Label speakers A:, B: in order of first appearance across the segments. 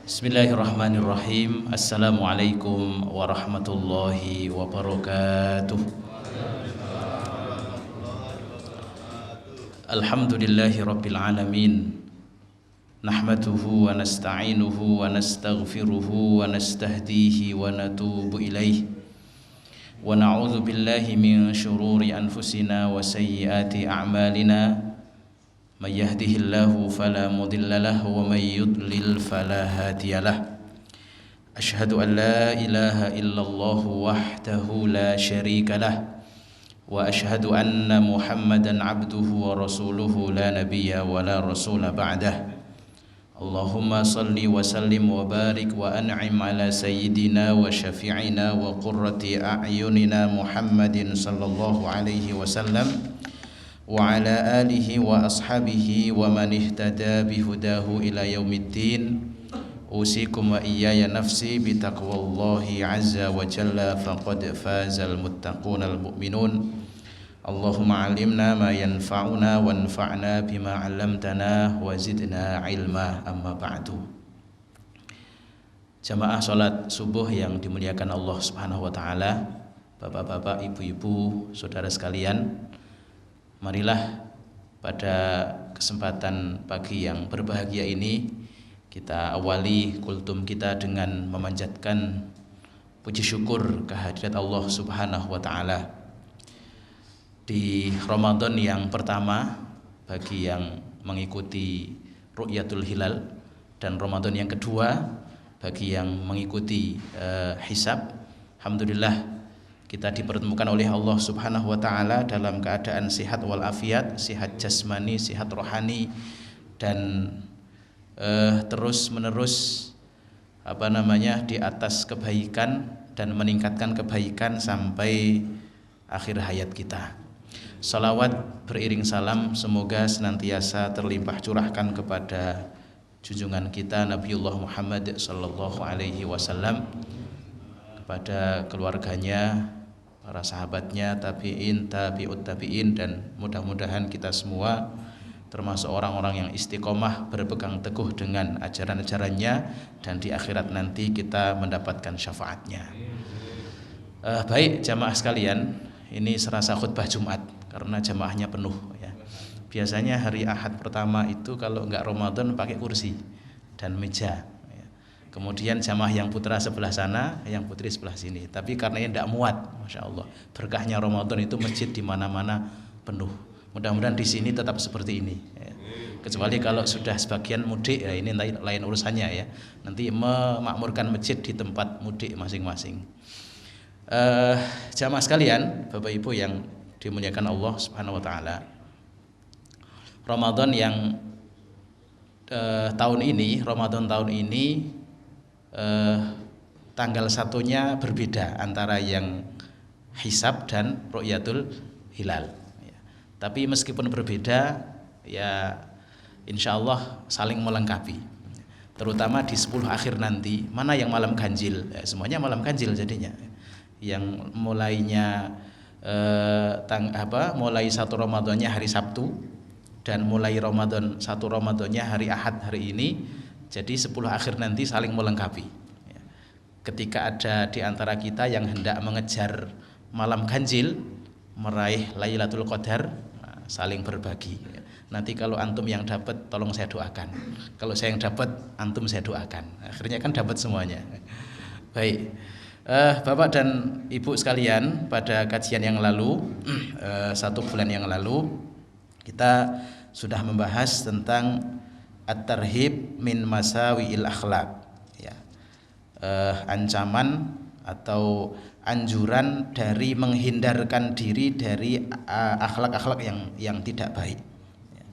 A: Bismillahirrahmanirrahim. Assalamualaikum warahmatullahi wabarakatuh. Alhamdulillahi rabbil alamin. Nahmaduhu wa nasta'inuhu wa nastaghfiruhu wa nastahdihi wa natubu ilaih. Wa na'udzu billahi min syururi anfusina wa sayyiati a'malina. Man yahdihillahu fala mudilla lahu wa man yudlil fala hadiya lahu. Asyhadu an la ilaha illallah wahdahu la syarika lah wa asyhadu anna Muhammadan abduhu wa rasuluhu la nabiyya wa la rasula ba'dah. Allahumma salli wa sallim wa barik wa an'im ala sayyidina wa syafi'ina wa qurrati a'yunina Muhammadin sallallahu alaihi wasallam wa ala alihi wa ashabihi wa man ihtada bihudahu ila yaumiddin. Usikum wa iyaya nafsi bitaqwallahi azza wa jalla faqad fazal muttaqunal mu'minun. Allahumma alimna ma yanfa'una wanfa'na bima 'allamtana wa zidna ilma, amma ba'du. Jamaah salat subuh yang dimuliakan Allah Subhanahu wa taala, bapak-bapak, ibu-ibu, saudara sekalian, marilah pada kesempatan pagi yang berbahagia ini kita awali kultum kita dengan memanjatkan puji syukur kehadirat Allah Subhanahu wa taala di Ramadan yang pertama bagi yang mengikuti ru'yatul hilal, dan Ramadan yang kedua bagi yang mengikuti hisab. Alhamdulillah kita dipertemukan oleh Allah Subhanahu wa taala dalam keadaan sehat walafiat, sehat jasmani, sehat rohani, dan terus menerus di atas kebaikan dan meningkatkan kebaikan sampai akhir hayat kita. Salawat beriring salam semoga senantiasa terlimpah curahkan kepada junjungan kita Nabiullah Muhammad sallallahu alaihi wasallam, kepada keluarganya, para sahabatnya, tabi'in, tabi'ut tabi'in, dan mudah-mudahan kita semua termasuk orang-orang yang istiqomah berpegang teguh dengan ajaran-ajarannya dan di akhirat nanti kita mendapatkan syafaatnya. Baik jamaah sekalian, ini serasa khutbah Jumat karena jamaahnya penuh ya. Biasanya hari Ahad pertama itu kalau enggak Ramadan pakai kursi dan meja ya. Kemudian jamaah yang putra sebelah sana, yang putri sebelah sini. Tapi karena ini tidak muat, masya Allah, berkahnya Ramadan itu masjid di mana-mana penuh. Mudah-mudahan di sini tetap seperti ini ya. Kecuali kalau sudah sebagian mudik ya, ini lain urusannya ya. Nanti memakmurkan masjid di tempat mudik masing-masing. Jamaah sekalian, Bapak Ibu yang dimuliakan Allah Subhanahu wa taala, Ramadan yang Ramadan tahun ini tanggal satunya berbeda antara yang hisab dan ru'yatul hilal ya. Tapi meskipun berbeda ya insya Allah saling melengkapi, terutama di 10 akhir nanti. Mana yang malam ganjil ya, semuanya malam ganjil jadinya. Yang mulainya mulai 1 Ramadannya hari Sabtu dan mulai Ramadan 1 Ramadannya hari Ahad hari ini. Jadi 10 akhir nanti saling melengkapi ya. Ketika ada di antara kita yang hendak mengejar malam ganjil, meraih Lailatul Qadar, saling berbagi ya. Nanti kalau antum yang dapat tolong saya doakan, kalau saya yang dapat antum saya doakan, akhirnya kan dapat semuanya. Baik, Bapak dan Ibu sekalian, pada kajian yang lalu 1 bulan yang lalu kita sudah membahas tentang at-tarhib min masawi'il akhlaq ya. Ancaman atau anjuran dari menghindarkan diri dari akhlak-akhlak yang tidak baik ya.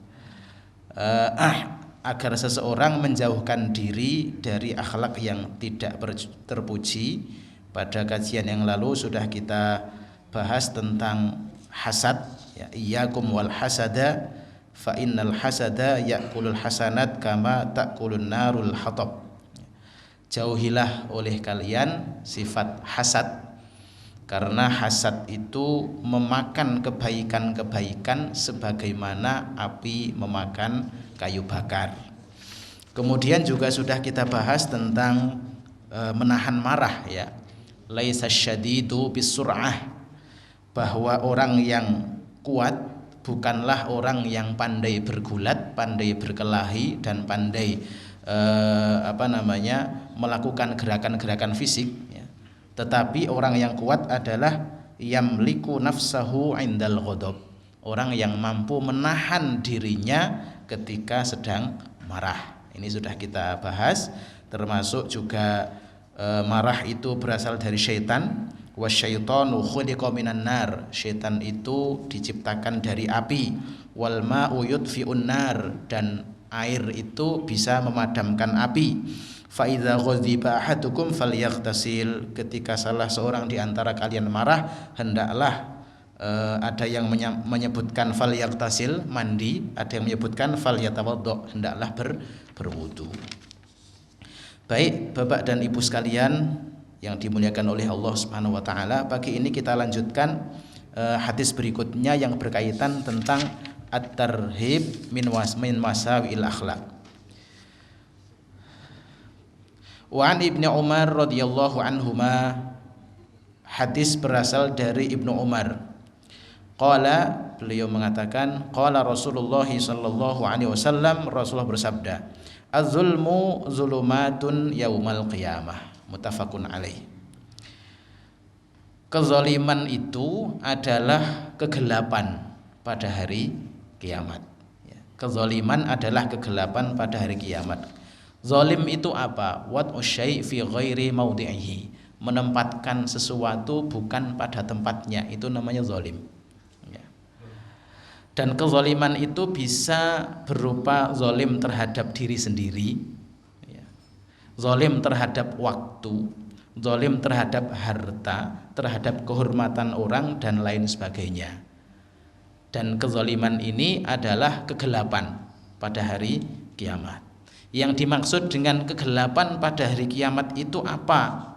A: Agar seseorang menjauhkan diri dari akhlak yang tidak terpuji. Pada kajian yang lalu sudah kita bahas tentang hasad ya. Iyyakum wal hasada fa innal hasada ya'kulul hasanat kama ta'kulun narul hatab. Jauhilah oleh kalian sifat hasad, karena hasad itu memakan kebaikan-kebaikan sebagaimana api memakan kayu bakar. Kemudian juga sudah kita bahas tentang menahan marah ya. Laisa syadidu bisur'ah, bahwa orang yang kuat bukanlah orang yang pandai bergulat, pandai berkelahi dan pandai melakukan gerakan-gerakan fisik ya. Tetapi orang yang kuat adalah yamliku nafsahu indal ghadab, orang yang mampu menahan dirinya ketika sedang marah. Ini sudah kita bahas, termasuk juga marah itu berasal dari syaitan. Wasyaitanu khuliqa minan nar, syaitan itu diciptakan dari api. Wal ma'u yudfi'un nar, dan air itu bisa memadamkan api. Fa idza ghadiba ahadukum falyaghtasil, ketika salah seorang di antara kalian marah, hendaklah ada yang menyebutkan falyaghtasil, mandi, ada yang menyebutkan falyatawaddo, hendaklah berwudu. Baik Bapak dan Ibu sekalian yang dimuliakan oleh Allah Subhanahu wa taala, pagi ini kita lanjutkan hadis berikutnya yang berkaitan tentang at-tarhib min masawil akhlaq. Wa an Ibnu Umar radhiyallahu anhuma, hadis berasal dari Ibnu Umar. Qala, beliau mengatakan, qala Rasulullah sallallahu alaihi wasallam, Rasulullah bersabda, az-zulmu zulumatun yaumal qiyamah, muttafaqun alaih. Kezaliman itu adalah kegelapan pada hari kiamat. Kezaliman adalah kegelapan pada hari kiamat. Zalim itu apa? Wad'u syai' fi ghairi maudhi'ihi, menempatkan sesuatu bukan pada tempatnya, itu namanya zalim. Dan kezaliman itu bisa berupa zalim terhadap diri sendiri, zalim terhadap waktu, zalim terhadap harta, terhadap kehormatan orang dan lain sebagainya. Dan kezaliman ini adalah kegelapan pada hari kiamat. Yang dimaksud dengan kegelapan pada hari kiamat itu apa?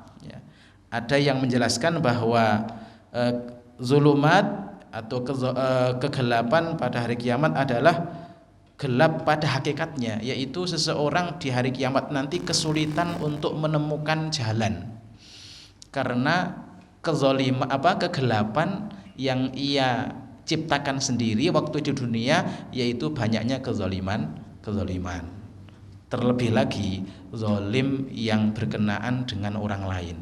A: Ada yang menjelaskan bahwa zulumat atau kegelapan pada hari kiamat adalah gelap pada hakikatnya, yaitu seseorang di hari kiamat nanti kesulitan untuk menemukan jalan karena kegelapan yang ia ciptakan sendiri waktu di dunia, yaitu banyaknya kezaliman. Terlebih lagi zalim yang berkenaan dengan orang lain.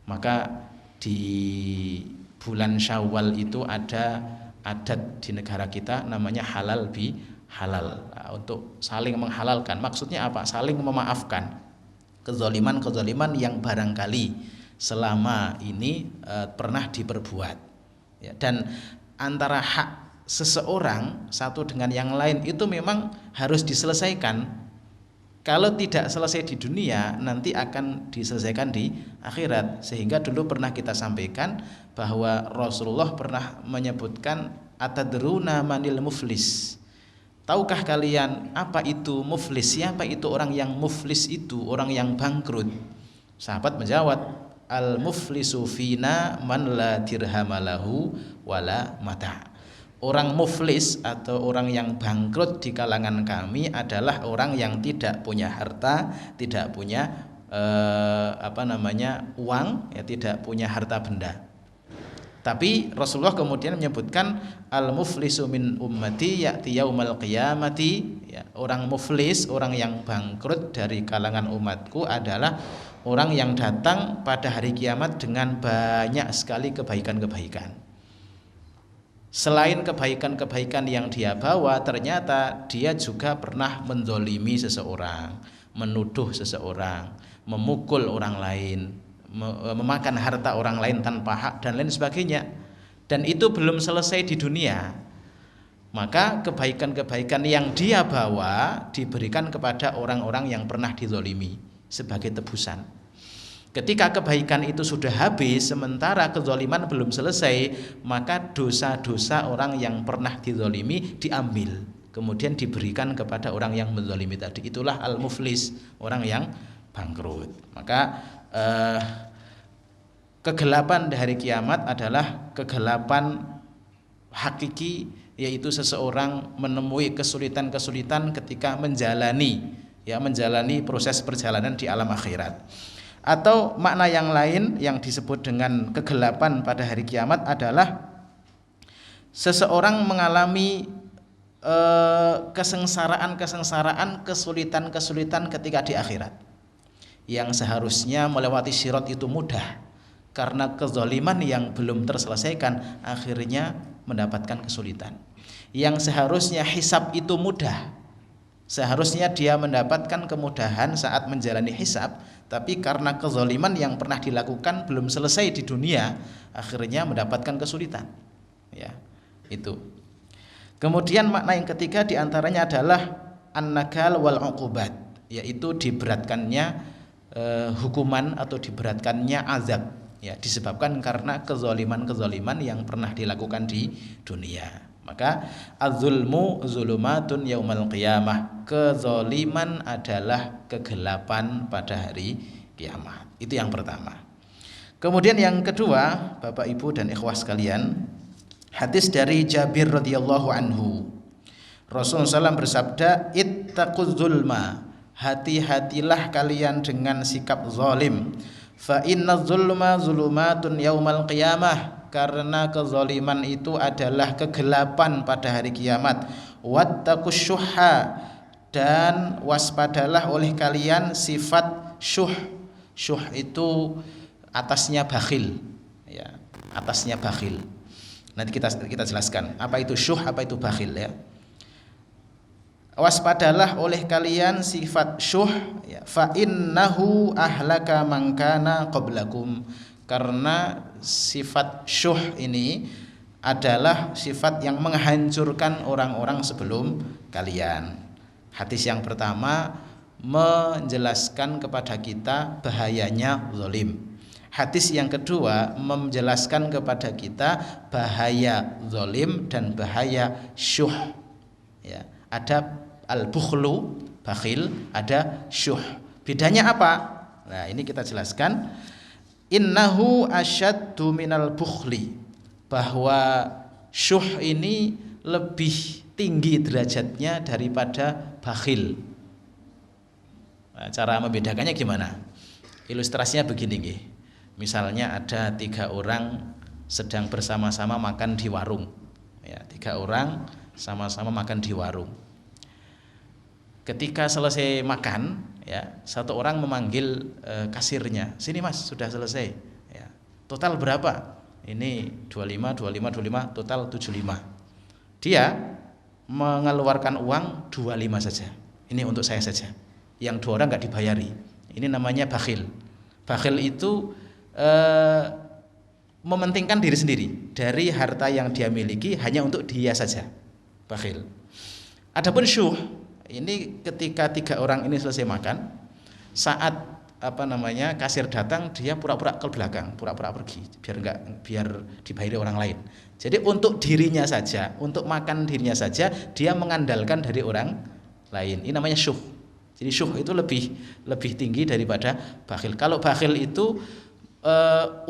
A: Maka di bulan Syawal itu ada adat di negara kita namanya halal bi halal, untuk saling menghalalkan. Maksudnya apa? Saling memaafkan kezaliman yang barangkali selama ini pernah diperbuat. Dan antara hak seseorang satu dengan yang lain itu memang harus diselesaikan. Kalau tidak selesai di dunia, nanti akan diselesaikan di akhirat. Sehingga dulu pernah kita sampaikan bahwa Rasulullah pernah menyebutkan, atadruna manil muflis, tahukah kalian apa itu muflis? Siapa itu orang yang muflis itu? Orang yang bangkrut. Sahabat menjawab, al muflisu fina man la dirhamalahu wala mata'. Orang muflis atau orang yang bangkrut di kalangan kami adalah orang yang tidak punya harta, tidak punya uang, tidak punya harta benda. Tapi Rasulullah kemudian menyebutkan al-muflisu min ummati ya'ti yaumal qiyamati, orang muflis, orang yang bangkrut dari kalangan umatku adalah orang yang datang pada hari kiamat dengan banyak sekali kebaikan-kebaikan. Selain kebaikan-kebaikan yang dia bawa, ternyata dia juga pernah menzolimi seseorang, menuduh seseorang, memukul orang lain, memakan harta orang lain tanpa hak dan lain sebagainya. Dan itu belum selesai di dunia. Maka kebaikan-kebaikan yang dia bawa diberikan kepada orang-orang yang pernah dizolimi sebagai tebusan. Ketika kebaikan itu sudah habis, sementara kezaliman belum selesai, maka dosa-dosa orang yang pernah dizalimi diambil, kemudian diberikan kepada orang yang menzalimi tadi. Itulah al-muflis, orang yang bangkrut. Maka kegelapan di hari kiamat adalah kegelapan hakiki, yaitu seseorang menemui kesulitan-kesulitan ketika menjalani ya, menjalani proses perjalanan di alam akhirat. Atau makna yang lain yang disebut dengan kegelapan pada hari kiamat adalah seseorang mengalami kesengsaraan, kesulitan ketika di akhirat. Yang seharusnya melewati sirat itu mudah, karena kezaliman yang belum terselesaikan akhirnya mendapatkan kesulitan. Yang seharusnya hisab itu mudah, seharusnya dia mendapatkan kemudahan saat menjalani hisab, tapi karena kezaliman yang pernah dilakukan belum selesai di dunia, akhirnya mendapatkan kesulitan. Ya, itu. Kemudian makna yang ketiga diantaranya adalah an-nakal wal uqubat, yaitu diberatkannya hukuman atau diberatkannya azab, ya, disebabkan karena kezaliman yang pernah dilakukan di dunia. Maka az-zulmu zulumatun yaumal qiyamah, kezaliman adalah kegelapan pada hari kiamat. Itu yang pertama. Kemudian yang kedua, Bapak Ibu dan ikhwah sekalian, hadis dari Jabir radhiyallahu anhu. Rasulullah SAW bersabda, ittaquz zulma, hati-hatilah kalian dengan sikap zalim. Fa inna zulma zulumatun yaumal qiyamah, karena kezaliman itu adalah kegelapan pada hari kiamat. Wattaqus syuhha, dan waspadalah oleh kalian sifat syuh. Syuh itu atasnya bakhil, ya, atasnya bakhil. Nanti kita jelaskan apa itu syuh, apa itu bakhil, ya. Waspadalah oleh kalian sifat syuh, ya. Fa innahu ahlaka man kana qablakum, karena sifat syuh ini adalah sifat yang menghancurkan orang-orang sebelum kalian. Hadis yang pertama menjelaskan kepada kita bahayanya zalim. Hadis yang kedua menjelaskan kepada kita bahaya zalim dan bahaya syuh. Ya, ada al-bukhlu, bakhil, ada syuh. Bedanya apa? Nah, ini kita jelaskan. Innahu asyaddu minal bukhli, bahwa syuh ini lebih tinggi derajatnya daripada bakhil. Nah, cara membedakannya gimana? Ilustrasinya begini nggih. Misalnya ada 3 orang sedang bersama-sama makan di warung, ya, 3 orang sama-sama makan di warung. Ketika selesai makan, ya, satu orang memanggil kasirnya, sini mas, sudah selesai, ya. Total berapa? Ini 25, total 75. Dia mengeluarkan uang 25 saja. Ini untuk saya saja. Yang 2 orang nggak dibayari. Ini namanya bakhil. Bakhil itu mementingkan diri sendiri, dari harta yang dia miliki hanya untuk dia saja. Bakhil. Adapun syuh, ini ketika 3 orang ini selesai makan, saat kasir datang, dia pura-pura ke belakang, pura-pura pergi, biar dibayari orang lain. Jadi untuk dirinya saja, untuk makan dirinya saja, dia mengandalkan dari orang lain. Ini namanya syuh. Jadi syuh itu lebih tinggi daripada bakhil. Kalau bakhil itu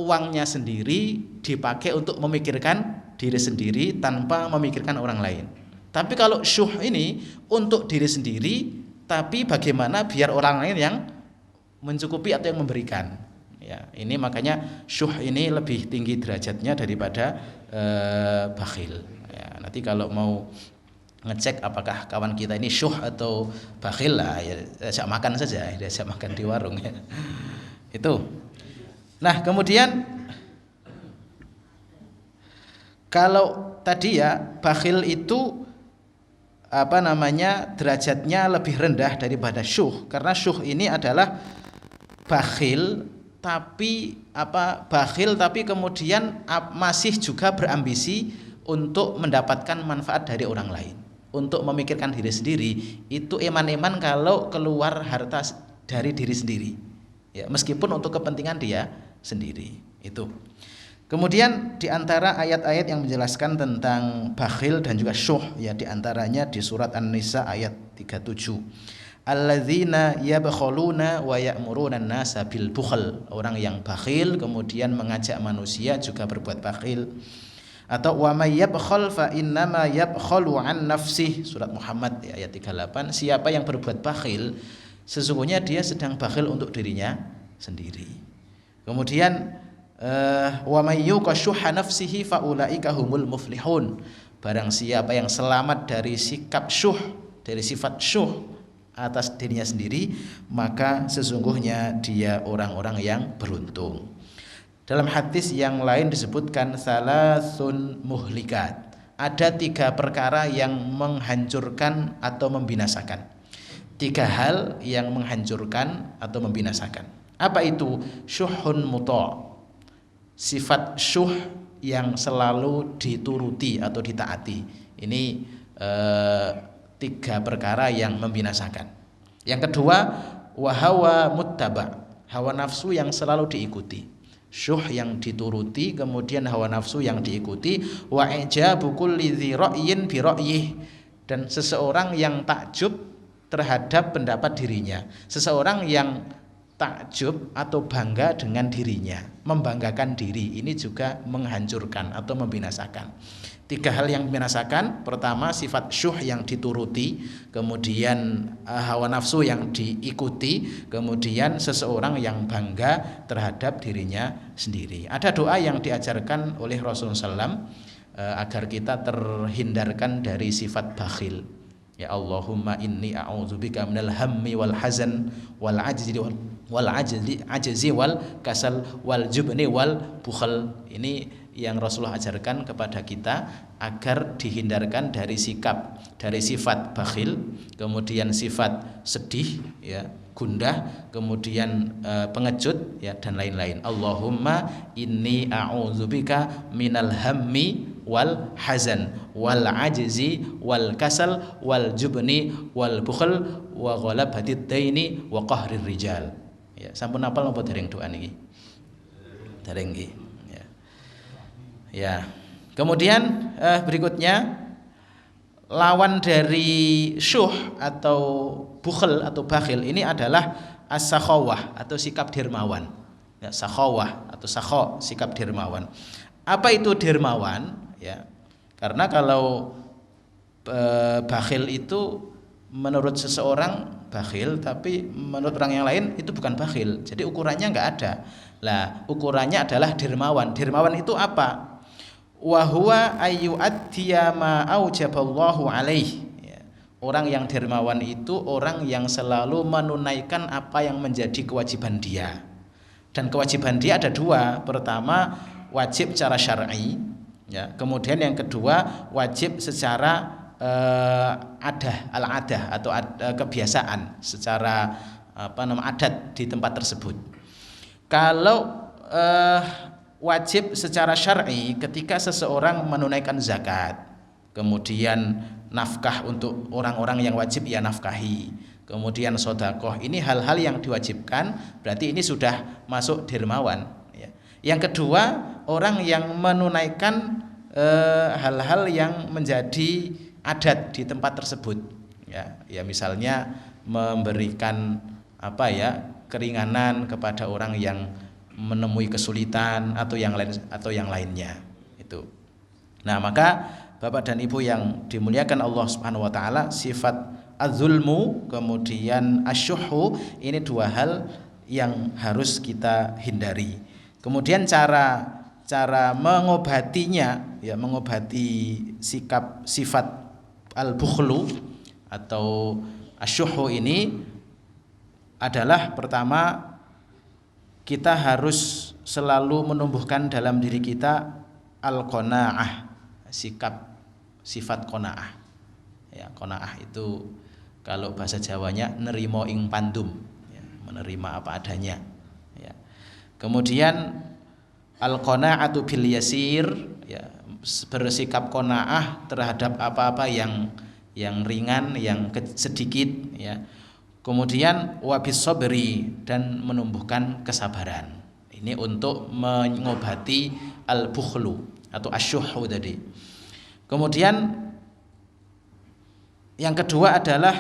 A: uangnya sendiri dipakai untuk memikirkan diri sendiri tanpa memikirkan orang lain. Tapi kalau syuh ini untuk diri sendiri, tapi bagaimana biar orang lain yang mencukupi atau yang memberikan. Ya, ini makanya syuh ini lebih tinggi derajatnya daripada bakhil. Ya, nanti kalau mau ngecek apakah kawan kita ini syuh atau bakhil, lah, ya ajak makan saja, ajak makan di warung. Ya. Itu. Nah, kemudian kalau tadi ya bakhil itu derajatnya lebih rendah daripada syuh, karena syuh ini adalah bakhil tapi kemudian masih juga berambisi untuk mendapatkan manfaat dari orang lain, untuk memikirkan diri sendiri. Itu eman-eman kalau keluar harta dari diri sendiri, ya, meskipun untuk kepentingan dia sendiri. Itu. Kemudian di antara ayat-ayat yang menjelaskan tentang bakhil dan juga syuh, ya, di antaranya di surat An-Nisa ayat 37. Alladzina yabkhuluna wa ya'muruna an-nasa bil bukhl. Orang yang bakhil kemudian mengajak manusia juga berbuat bakhil. Atau wa may yabkhul fa innama yabkhulu an nafsih, surat Muhammad ayat 38. Siapa yang berbuat bakhil, sesungguhnya dia sedang bakhil untuk dirinya sendiri. Kemudian wa may yuqashuha nafsihi faulaika humul muflihun. Barang siapa yang selamat dari sikap syuh, dari sifat syuh atas dirinya sendiri, maka sesungguhnya dia orang-orang yang beruntung. Dalam hadis yang lain disebutkan salasun muhlikat. Ada 3 perkara yang menghancurkan atau membinasakan. 3 hal yang menghancurkan atau membinasakan. Apa itu? Syuhun muta'. Sifat syuh yang selalu dituruti atau ditaati. Ini 3 perkara yang membinasakan. Yang kedua, wahawa muttaba'. Hawa nafsu yang selalu diikuti. Syuh yang dituruti, kemudian hawa nafsu yang diikuti, wa ijabu kulli dzi ra'yin bi ra'yih, dan seseorang yang takjub terhadap pendapat dirinya, seseorang yang takjub atau bangga dengan dirinya, membanggakan diri, ini juga menghancurkan atau membinasakan. 3 hal yang membinasakan, pertama sifat syuh yang dituruti, kemudian hawa nafsu yang diikuti, kemudian seseorang yang bangga terhadap dirinya sendiri. Ada doa yang diajarkan oleh Rasulullah SAW agar kita terhindarkan dari sifat bakhil. Ya Allahumma inni a'udzubika minal hammi wal hazan wal ajzi wal kasal wal jubni wal bukhl. Ini yang Rasulullah ajarkan kepada kita agar dihindarkan dari sifat bakhil, kemudian sifat sedih, ya, gundah, kemudian pengecut, ya, dan lain-lain. Allahumma inni a'udzubika minal hammi wal hazan wal ajzi wal kasal wal jubni wal bukhl wa ghalabatid daini wa qahrir rijal. Ya, sampun apal napa dereng doa niki? Dereng nggih. Ya. Kemudian berikutnya lawan dari syuh atau bukhl atau bakhil ini adalah as-sakhawah atau sikap dermawan. Ya, sakhawah atau sakha, sikap dermawan. Apa itu dermawan? Ya. Karena kalau bakhil itu menurut seseorang bakhil, tapi menurut orang yang lain itu bukan bakhil. Jadi ukurannya enggak ada. Lah, ukurannya adalah dermawan. Dermawan itu apa? Wa huwa ayyu'addiya ma aujaballahu alaihi. Orang yang dermawan itu orang yang selalu menunaikan apa yang menjadi kewajiban dia. Dan kewajiban dia ada 2. Pertama, wajib secara syar'i, ya. Kemudian yang kedua, wajib secara al-adah atau kebiasaan, secara adat di tempat tersebut. Kalau wajib secara syar'i, ketika seseorang menunaikan zakat, kemudian nafkah untuk orang-orang yang wajib ia nafkahi, kemudian sedekah, ini hal-hal yang diwajibkan, berarti ini sudah masuk dermawan, ya. Yang kedua, orang yang menunaikan hal-hal yang menjadi adat di tempat tersebut, ya, ya, misalnya memberikan keringanan kepada orang yang menemui kesulitan atau yang lainnya itu. Nah, maka Bapak dan Ibu yang dimuliakan Allah Subhanahu wa taala, sifat az-zulmu kemudian asyuhu, ini 2 hal yang harus kita hindari. Kemudian cara mengobatinya, ya, mengobati sifat al-bukhlu atau asyuhu ini adalah pertama, kita harus selalu menumbuhkan dalam diri kita al-qanaah, sifat qanaah. Ya, qanaah itu kalau bahasa Jawanya nerimo ing pandum, ya, menerima apa adanya, ya. Kemudian al-qanaatu bil yasir, ya, bersikap qanaah terhadap apa-apa yang ringan, yang sedikit, ya. Kemudian wabis sabri, dan menumbuhkan kesabaran. Ini untuk mengobati al-bukhlu atau asyuhu tadi. Kemudian yang kedua adalah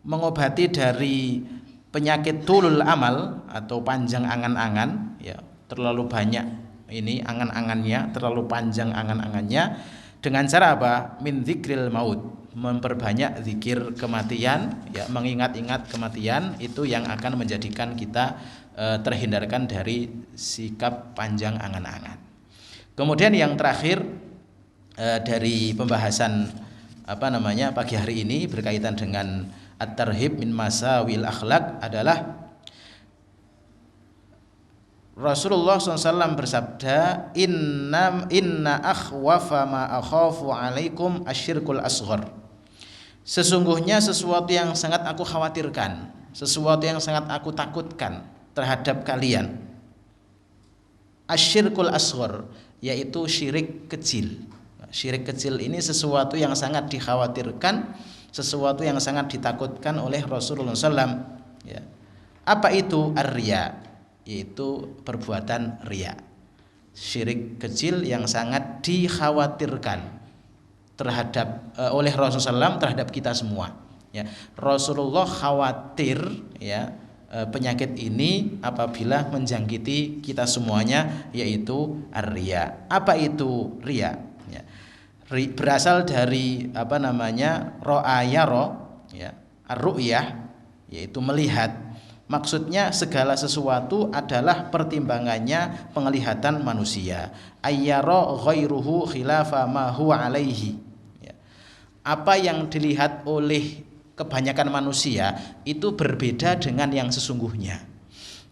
A: mengobati dari penyakit tulul amal atau panjang angan-angan, ya, terlalu banyak ini angan-angannya, terlalu panjang angan-angannya, dengan cara apa? Min dzikril maut, memperbanyak zikir kematian, ya, mengingat-ingat kematian itu yang akan menjadikan kita terhindarkan dari sikap panjang angan-angan. Kemudian yang terakhir dari pembahasan pagi hari ini berkaitan dengan at-tarhib min masawil akhlak adalah Rasulullah SAW bersabda, inna akhwafa ma akhafu alaikum asyirkul asghar. Sesungguhnya sesuatu yang sangat aku khawatirkan, sesuatu yang sangat aku takutkan terhadap kalian, asyirkul asghar, yaitu syirik kecil. Syirik kecil ini sesuatu yang sangat dikhawatirkan, sesuatu yang sangat ditakutkan oleh Rasulullah SAW, ya. Apa itu ar-riya? Yaitu perbuatan riya. Syirik kecil yang sangat dikhawatirkan terhadap oleh Rasulullah SAW terhadap kita semua, ya. Rasulullah khawatir, ya, penyakit ini apabila menjangkiti kita semuanya, yaitu ar-riya. Apa itu riya? Ya. Berasal dari ro'a yara, ya, ar-ru'yah, yaitu melihat. Maksudnya segala sesuatu adalah pertimbangannya penglihatan manusia. Ayyara ghairuhu khilafa ma huwa alaihi, ya. Apa yang dilihat oleh kebanyakan manusia itu berbeda dengan yang sesungguhnya.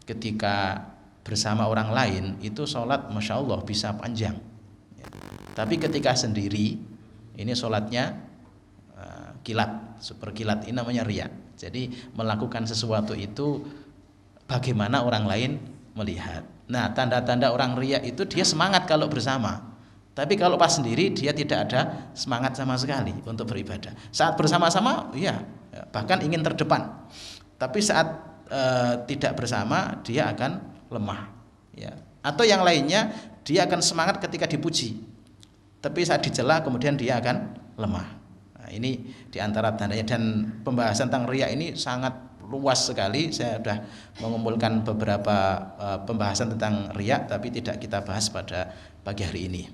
A: Ketika bersama orang lain itu sholat Masya Allah bisa panjang, ya. Tapi ketika sendiri ini sholatnya kilat, super kilat, ini namanya riya. Jadi melakukan sesuatu itu bagaimana orang lain melihat. Nah, tanda-tanda orang riya itu dia semangat kalau bersama, tapi kalau pas sendiri dia tidak ada semangat sama sekali untuk beribadah. Saat bersama-sama, ya, bahkan ingin terdepan. Tapi saat tidak bersama dia akan lemah, ya. Atau yang lainnya, dia akan semangat ketika dipuji, tapi saat dicela kemudian dia akan lemah. Nah, ini diantara tandanya. Dan pembahasan tentang riya ini sangat luas sekali. Saya sudah mengumpulkan beberapa pembahasan tentang riya, tapi tidak kita bahas pada pagi hari ini.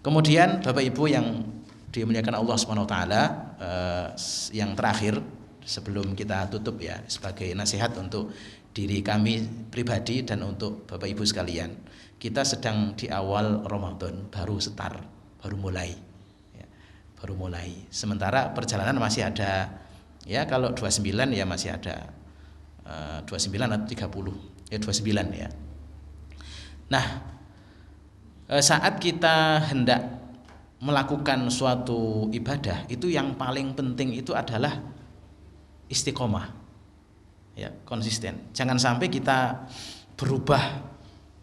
A: Kemudian Bapak Ibu yang dimuliakan Allah Subhanahu wa taala, yang terakhir sebelum kita tutup, ya, sebagai nasihat untuk diri kami pribadi dan untuk Bapak Ibu sekalian. Kita sedang di awal Ramadan, baru mulai, ya, baru mulai. Sementara perjalanan masih ada, ya, kalau 29 ya masih ada 29 atau 30, ya 29, ya. Nah, saat kita hendak melakukan suatu ibadah, itu yang paling penting itu adalah istiqomah, ya, konsisten. Jangan sampai kita berubah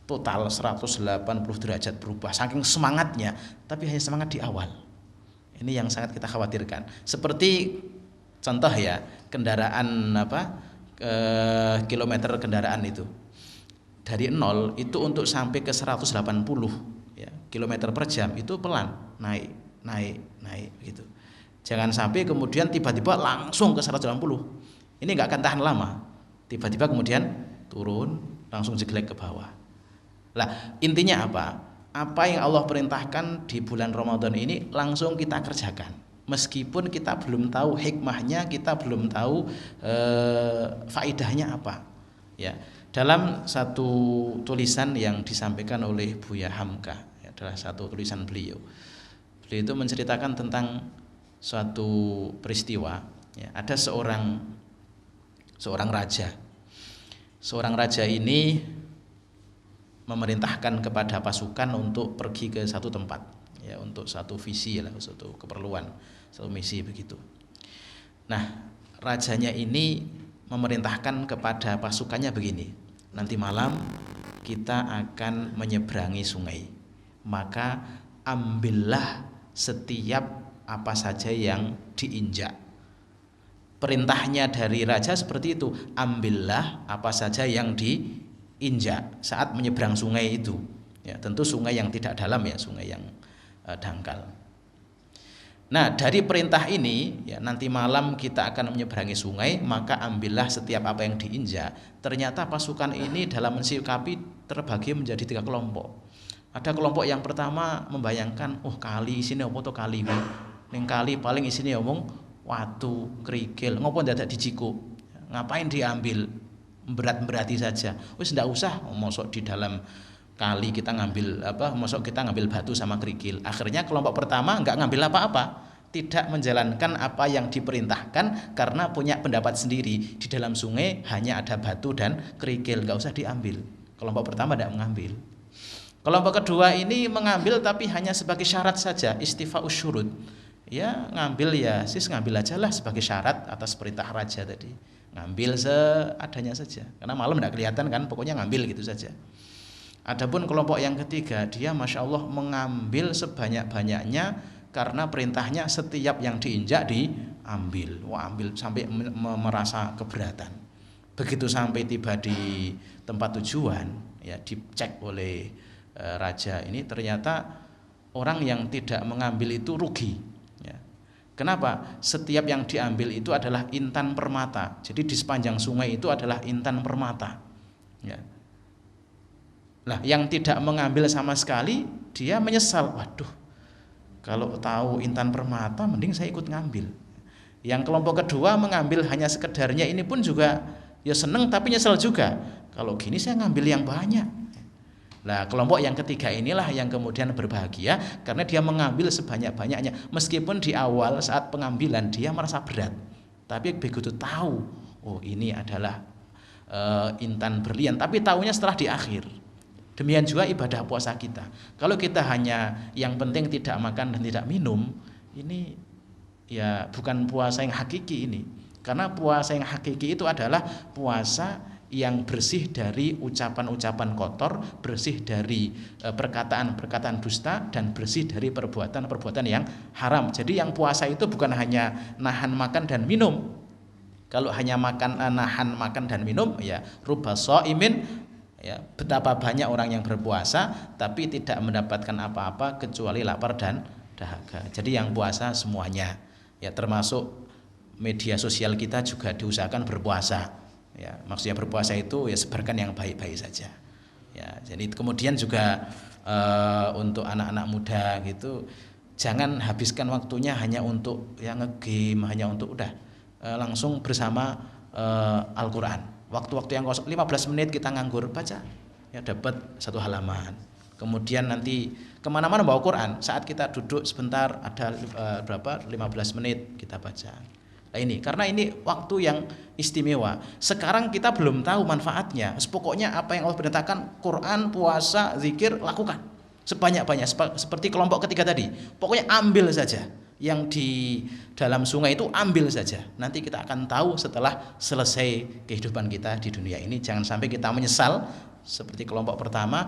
A: total 180 derajat, berubah saking semangatnya, tapi hanya semangat di awal. Ini yang sangat kita khawatirkan. Seperti contoh, ya, kendaraan kilometer kendaraan itu dari 0 itu untuk sampai ke 180, ya, kilometer per jam itu pelan, naik gitu. Jangan sampai kemudian tiba-tiba langsung ke 180. Ini nggak akan tahan lama. Tiba-tiba kemudian turun, langsung jeglek ke bawah. Lah, intinya apa? Apa yang Allah perintahkan di bulan Ramadan ini langsung kita kerjakan. Meskipun kita belum tahu hikmahnya, kita belum tahu faidahnya apa, ya. Dalam satu tulisan yang disampaikan oleh Buya Hamka, ya, adalah satu tulisan beliau itu menceritakan tentang suatu peristiwa, ya. Ada seorang raja. Seorang raja ini memerintahkan kepada pasukan untuk pergi ke satu tempat, ya, untuk satu visi, ya, satu keperluan, satu misi begitu. Nah, rajanya ini memerintahkan kepada pasukannya begini, nanti malam kita akan menyeberangi sungai, maka ambillah setiap apa saja yang diinjak. Perintahnya dari raja seperti itu, ambillah apa saja yang diinjak saat menyeberang sungai itu, ya, tentu sungai yang tidak dalam, ya, sungai yang dangkal. Nah, dari perintah ini, ya, nanti malam kita akan menyeberangi sungai, maka ambillah setiap apa yang diinjak. Ternyata pasukan ini dalam mensikapi terbagi menjadi 3 kelompok. Ada kelompok yang pertama membayangkan, oh, kali isine apa to kali, ning kali paling isine omong watu, kerikil, ngopo dadak dijikuk? Ngapain diambil? Berat-berati saja. Wis ndak usah, mosok di dalam kali kita ngambil mosok kita ngambil batu sama kerikil. Akhirnya kelompok pertama enggak ngambil apa-apa, tidak menjalankan apa yang diperintahkan karena punya pendapat sendiri. Di dalam sungai hanya ada batu dan kerikil, enggak usah diambil. Kelompok pertama tidak mengambil. Kelompok kedua ini mengambil tapi hanya sebagai syarat saja, istifa'us syurut. Ya, ngambil ya, ngambil aja lah sebagai syarat atas perintah raja tadi. Ngambil seadanya saja. Karena malam tidak kelihatan kan, pokoknya ngambil gitu saja. Adapun kelompok yang ketiga, dia Masya Allah mengambil sebanyak-banyaknya karena perintahnya setiap yang diinjak diambil. Wah, ambil sampai merasa keberatan. Begitu sampai tiba di tempat tujuan, ya dicek oleh raja ini, ternyata orang yang tidak mengambil itu rugi. Ya. Kenapa? Setiap yang diambil itu adalah intan permata. Jadi di sepanjang sungai itu adalah intan permata. Ya. Nah, yang tidak mengambil sama sekali, dia menyesal. Waduh, kalau tahu intan permata, mending saya ikut ngambil. Yang kelompok kedua mengambil hanya sekedarnya, ini pun juga ya seneng tapi nyesel juga. Kalau gini saya ngambil yang banyak. Nah, kelompok yang ketiga inilah yang kemudian berbahagia karena dia mengambil sebanyak-banyaknya. Meskipun di awal saat pengambilan dia merasa berat, tapi begitu tahu, oh ini adalah intan berlian, tapi tahunya setelah di akhir. Demikian juga ibadah puasa kita. Kalau kita hanya yang penting tidak makan dan tidak minum, ini ya bukan puasa yang hakiki ini. Karena puasa yang hakiki itu adalah puasa yang bersih dari ucapan-ucapan kotor, bersih dari perkataan-perkataan dusta, dan bersih dari perbuatan-perbuatan yang haram. Jadi yang puasa itu bukan hanya nahan makan dan minum. Kalau hanya nahan makan dan minum, ya rubba shaimin, ya betapa banyak orang yang berpuasa tapi tidak mendapatkan apa-apa kecuali lapar dan dahaga. Jadi yang puasa semuanya, ya termasuk media sosial kita juga diusahakan berpuasa. Ya, maksudnya berpuasa itu ya sebarkan yang baik-baik saja. Ya, jadi kemudian juga untuk anak-anak muda gitu, jangan habiskan waktunya hanya untuk yang nge-game, hanya untuk langsung bersama Al-Qur'an. Waktu-waktu yang kosong 15 menit kita nganggur baca, ya dapat 1 halaman. Kemudian nanti kemana-mana bawa Quran, saat kita duduk sebentar ada 15 menit kita baca. Nah ini, karena ini waktu yang istimewa. Sekarang kita belum tahu manfaatnya. Pokoknya apa yang Allah perintahkan, Quran, puasa, zikir, lakukan sebanyak-banyak. Seperti kelompok ketiga tadi, pokoknya ambil saja. Yang di dalam sungai itu ambil saja. Nanti kita akan tahu setelah selesai kehidupan kita di dunia ini. Jangan sampai kita menyesal seperti kelompok pertama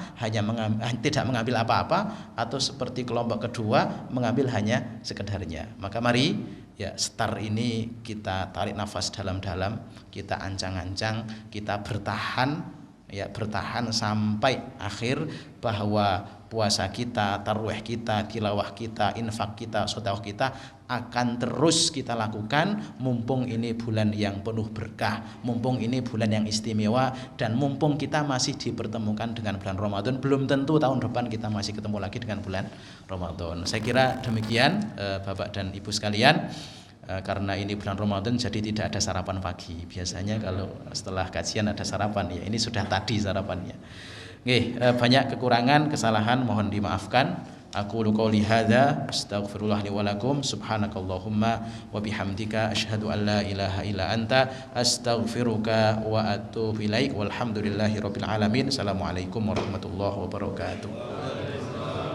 A: tidak mengambil apa-apa, atau seperti kelompok kedua mengambil hanya sekedarnya. Maka mari ya start ini kita tarik nafas dalam-dalam, kita ancang-ancang, kita bertahan, ya bertahan sampai akhir, bahwa puasa kita, tarawih kita, tilawah kita, infak kita, sedekah kita akan terus kita lakukan mumpung ini bulan yang penuh berkah, mumpung ini bulan yang istimewa, dan mumpung kita masih dipertemukan dengan bulan Ramadan. Belum tentu tahun depan kita masih ketemu lagi dengan bulan Ramadan. Saya kira demikian Bapak dan Ibu sekalian. Karena ini bulan Ramadan jadi tidak ada sarapan pagi. Biasanya kalau setelah kajian ada sarapan, ya ini sudah tadi sarapannya. Banyak kekurangan, kesalahan mohon dimaafkan. Aku qouli hadza astaghfirullah li wa lakum, subhanakallahumma wa bihamdika asyhadu an la ilaha illa anta astaghfiruka wa atubu ilaik. Walhamdulillahirabbil alamin. Assalamualaikum warahmatullahi wabarakatuh.